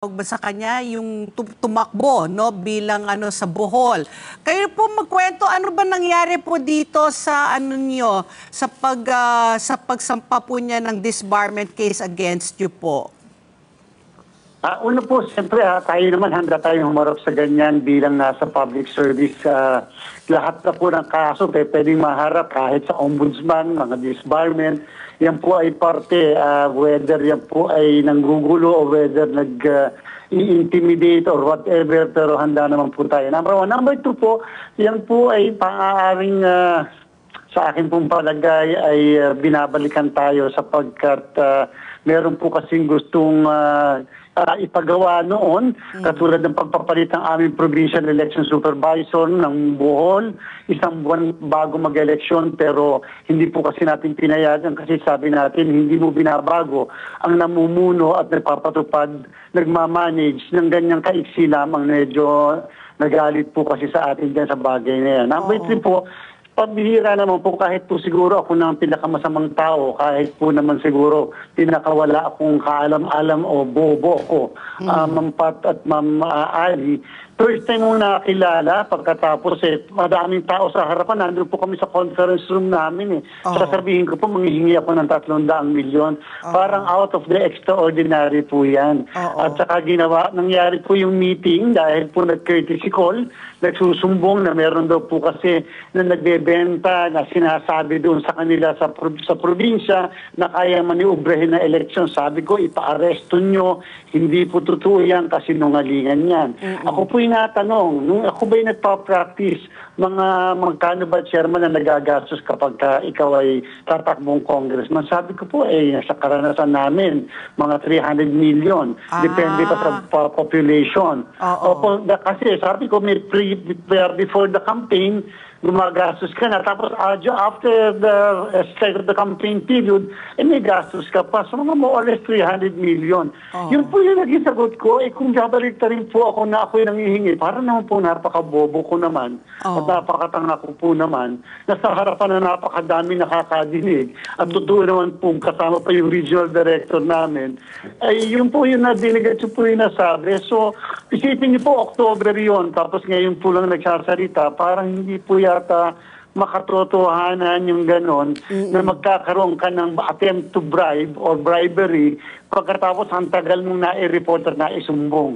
ba sa kanya yung tumakbo no bilang sa Bohol. Kayo po magkwento ano ba nangyari po dito sa niyo sa pagsampa po niya ng disbarment case against you po? Una po, siyempre tayo naman handa tayong humarap sa ganyan bilang nasa public service. Lahat na po ng kaso pwedeng maharap kahit sa ombudsman, mga disbarment. Yan po ay parte, whether yan po ay nanggugulo o whether i-intimidate or whatever, pero handa naman po tayo. Number one. Number two po, yan po ay pang-aaring sa akin pong palagay ay binabalikan tayo sapagkat meron po kasing gustong ipagawa noon, katulad ng pagpapalit ng aming provincial election supervisor ng Bohol, isang buwan bago mag-eleksyon, pero hindi po kasi natin pinayagan kasi sabi natin hindi mo binabago ang namumuno at nagpapatupad, nagmamanage ng ganyang kaiksi lamang. Medyo nagalit po kasi sa atin dyan sa bagay na yan. Number three po, pagbihira naman po kahit po siguro ako ng pinakamasamang tao, kahit po naman siguro pinakawala akong kaalam-alam o bobo ko, Ma'am Pat at Ma'am Ali. First time mong nakakilala, pagkatapos madaming tao sa harapan, nandun po kami sa conference room namin Sasabihin ko po, manghihingi ako ng 300 milyon. Parang out of the extraordinary po yan. At saka nangyari po yung meeting dahil po nag-courtesy call, nagsusumbong na meron daw po kasi na nagbebenta na sinasabi doon sa kanila sa probinsya na kaya maniubrehin na eleksyon. Sabi ko, ipa-aresto nyo. Hindi po totoo yan kasi nungalingan yan. Ako po natanong, nung ako ba'y nagpa-practice, magkano ba chairman na nagagastos kapag ikaw ay tatakbong congressman? Sabi ko po, sa karanasan namin, mga 300 million. Depende pa sa population. Opo, kasi sabi ko, before the campaign, gumagastos ka na. Tapos after the start of the campaign period, may gastos ka pa. So mga more or less 300 million. Yun po yung naging sagot ko. Kung babalik na rin po ako na ako'y nangihingi, para naman po napakabobo ko naman at napakatanga ko po naman. Nasa harapan na napakadami nakakadinig. At totoo naman po, kasama pa yung regional director namin. Yun po yung nadinig at yun po yung nasabi. So, isipin niyo po, October yun. Tapos ngayon po lang nagsasalita. Parang hindi po yata makatotohanan yung ganon na magkakaroon ka ng attempt to bribe or bribery pagkatapos ang tagal mong nai-report at naisumbong.